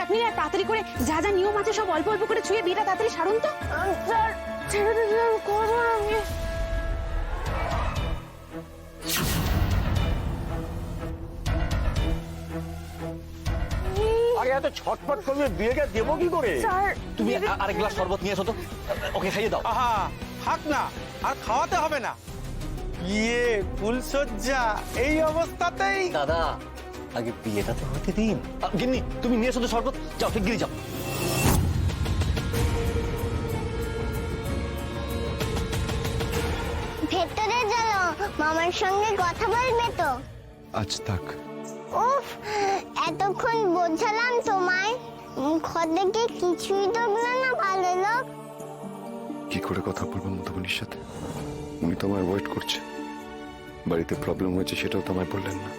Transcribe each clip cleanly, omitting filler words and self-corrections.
আপনি আর তাড়াতাড়ি করে যা যা নিয়ম আছে সব অল্প অল্প করে ছুঁয়ে বিয়েটা তাড়াতাড়ি সারুন তো। স্যার ছেড়ে দিন, করবো আমি। আরে এত ছটফট করবে বিয়েটা দেবো কি করে? স্যার তুমি আরেক গ্লাস শরবত নিয়ে এসো তো, ওকে খাইয়ে দাও। আহা থাক না, আর খাওয়াতে হবে না। ইয়ে ফুলসজ্জা এই অবস্থাতেই। দাদা আগে বিয়েটা তো হতে দিন। গিন্নি তুমি নিয়ে এসো তো শরবত, যাও শিগগিরি যাও। ভেতরে চলো, মামার সঙ্গে কথা বলবে তো? আজ থাক। উফ, এতক্ষণ বোঝালাম তোমায়, মুখ দেখে কিছুই দেখলে না ভালো লোক। কি করে কথা বলবো মধুবনীর সাথে? উনি তো আমায় ওয়েট করছে। বাড়িতে প্রবলেম হয়েছে সেটাও তো আমায় বললেন না।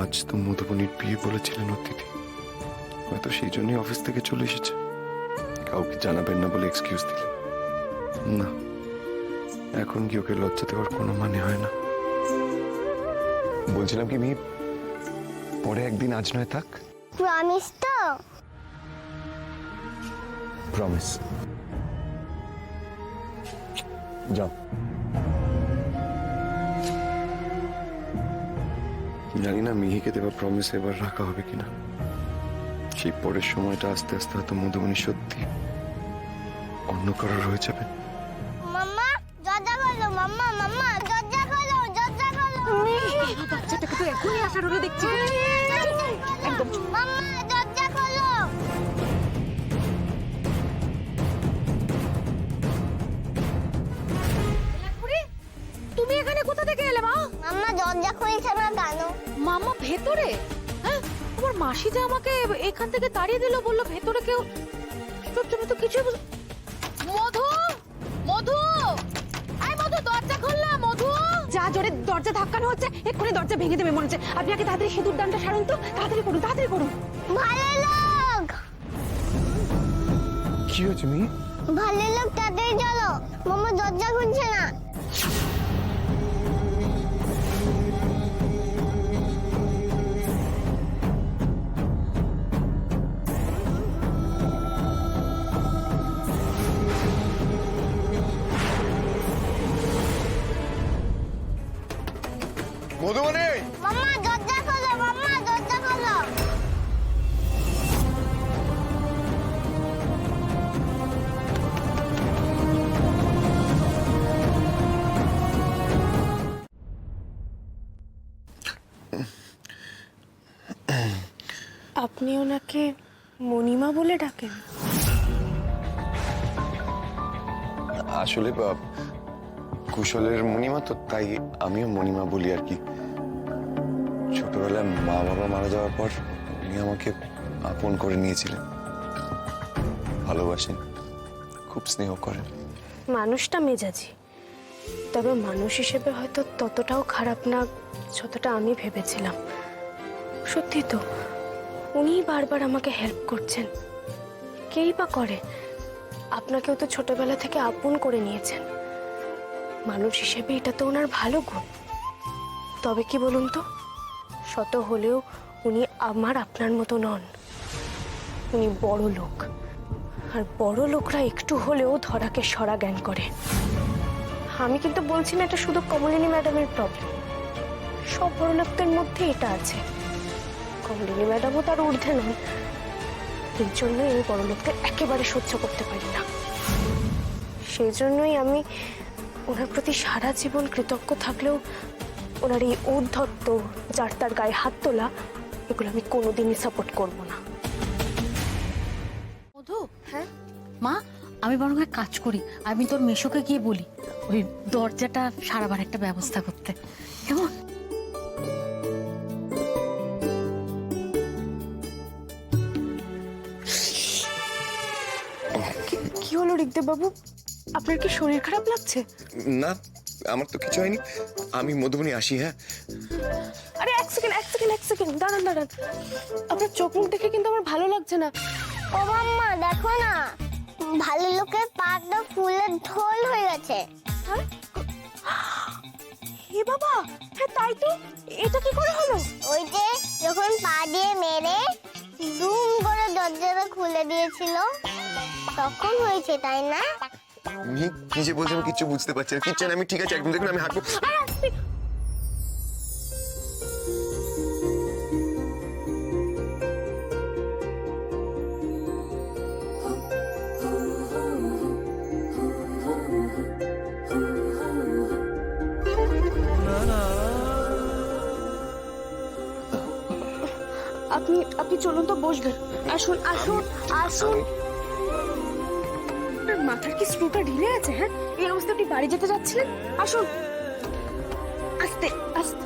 আজ তো মধুবনীর বিয়ে বলেছিলেন ওর দিদি, হয়তো সেই জন্যই অফিস থেকে চলে এসেছে। কাউকে জানাবেন না বলে এক্সকিউজ দিলেন। না, এখন কি ওকে লজ্জা দেওয়ার কোনো মানে হয় না। বলছিলাম কি মেয়ে, পরে একদিন, আজ নয় থাক। প্রমিস তো? প্রমিস। যাও। জানি না মিহিকে দেওয়া প্রমিস এবার রাখা হবে কিনা। সেই পরের সময়টা আস্তে আস্তে হয়তো মধুবনী সত্যি অন্য কারোর হয়ে যাবে। মাম্মা দরজা খোলো, মাম্মা মাম্মা দরজা খোলো, দরজা খোলো। বাচ্চাটাকে তো এখনই আসার হলো দেখছি। একদম মাম্মা দরজা খোলো। তুমি এখানে কোথা থেকে এলে মা? মাম্মা দরজা খুলছে না কেন? মামা ভেতরে? হ্যাঁ, আমার মাসি যে আমাকে এখান থেকে তাড়িয়ে দিল, বললো ভেতরে কেউ। তুমি তো কিছু মধু, মধু, আয় মধু, দরজা খোল না মধু। যা জোরে দরজা ধাক্কানো হচ্ছে, এক্ষুনি দরজা ভেঙে দেবে মনে হচ্ছে। আপনি আগে তাড়াতাড়ি সিঁদুর দানটা সারুন তো, তাড়াতাড়ি করুন, তাড়াতাড়ি করুন। ভালো লোক, কি হয়েছে মেয়ে? ভালো লোক তাড়াতাড়ি চলো, মাম্মা দরজা খুলছে না। মধুবনী, মাম্মা দরজা খোলো, মাম্মা দরজা খোলো। আপনি ওনাকে মণিমা বলে ডাকেন? আসলে কুশলের মণিমা তো, তাই আমিও মণিমা বলি আর কি। ছোটবেলায় মা বাবা মারা যাওয়ার পর উনি আমাকে আপন করে নিয়েছিলেন, ভালোবাসেন, খুব স্নেহ করেন। মানুষটা মেজাজি, তবে মানুষ হিসেবে হয়তো ততটাও খারাপ না যতটা আমি ভেবেছিলাম। সত্যি তো, উনি বারবার আমাকে হেল্প করছেন। কেই বা করে, আপনাকেও তো ছোটবেলা থেকে আপন করে নিয়েছেন। মানুষ হিসেবে এটা তো ওনার ভালো গুণ। তবে কি বলুন তো, শত হলেও উনি আমার আপনার মতো নন। উনি বড় লোক, আর বড় লোকরা একটু হলেও ধরাকে সরা জ্ঞান করে। আমি কিন্তু বলছি না এটা শুধু কমলিনী ম্যাডামের প্রবলেম, সব বড় লোকদের মধ্যে এটা আছে। কমলিনী ম্যাডামও তার ঊর্ধ্বে নন, এই জন্য এই বড় লোকদের একেবারে সহ্য করতে পারি না। সেই জন্যই আমি ওনার প্রতি সারা জীবন কৃতজ্ঞ থাকলেও ওনার এই ঔদ্ধত্য, যার তার গায়ে হাত তোলা, এগুলো আমি কোনোদিনই সাপোর্ট করব না। মধু, হ্যাঁ মা, আমি বরং এক কাজ করি, আমি তোর মেশোকে গিয়ে বলি ওই দরজাটা সারাবার একটা ব্যবস্থা করতে, কেমন? কি হলো ঋগদেব বাবু, আপনার কি শরীর খারাপ লাগছে? না, আমার তো কিছু হয়নি। আমি মধুবনী আসি। হ্যাঁ, আরে এক সেকেন্ড, দাঁড়ান। আপনার চোখ মুখ দেখে কিন্তু আমার ভালো লাগছে না। ও মাম্মা দেখো না, ভালো লোকের পাটা ফুলের ঢোল হয়ে গেছে। হ্যাঁ? এ বাবা, হ্যাঁ তাই তো, এটা কি করে হলো? ওই যে যখন পা দিয়ে মেরে দুম দরজাটা খুলে দিয়েছিল তখন হয়েছে তাই না? কি যে বলছি আমি কিচ্ছু বুঝতে পারছি না। কিচ্ছু না, আমি ঠিক আছে একদম, দেখুন আমি হাঁটবো। আপনি আপনি চলুন তো, বসবেন। আসুন আসুন আসুন। আপনার মাথার কি স্ক্রুটা ঢিলে আছে? হ্যাঁ, এই অবস্থা আপনি বাড়ি যেতে যাচ্ছিলেন? আসুন, আস্তে আস্তে।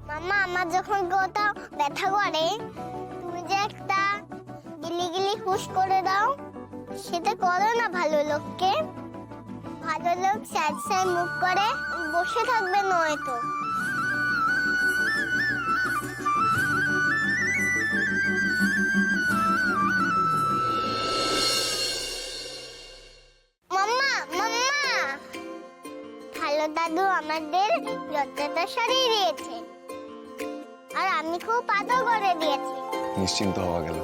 মামা, আমার যখন কোথাও ব্যথা করে তুমি যে একটা গিলি গিলি হুশ করে দাও, সেটা করো না ভালো লোককে। ভালো লোক স্যাড স্যাড মুখ করে বসে থাকবে নয়তো। মাম্মা মাম্মা, ভালো দাদু আমাদের লজ্জাটা সরিয়ে দিয়েছে আর আমি খুব আদর করে দিয়েছি। নিশ্চিন্ত হওয়া গেল।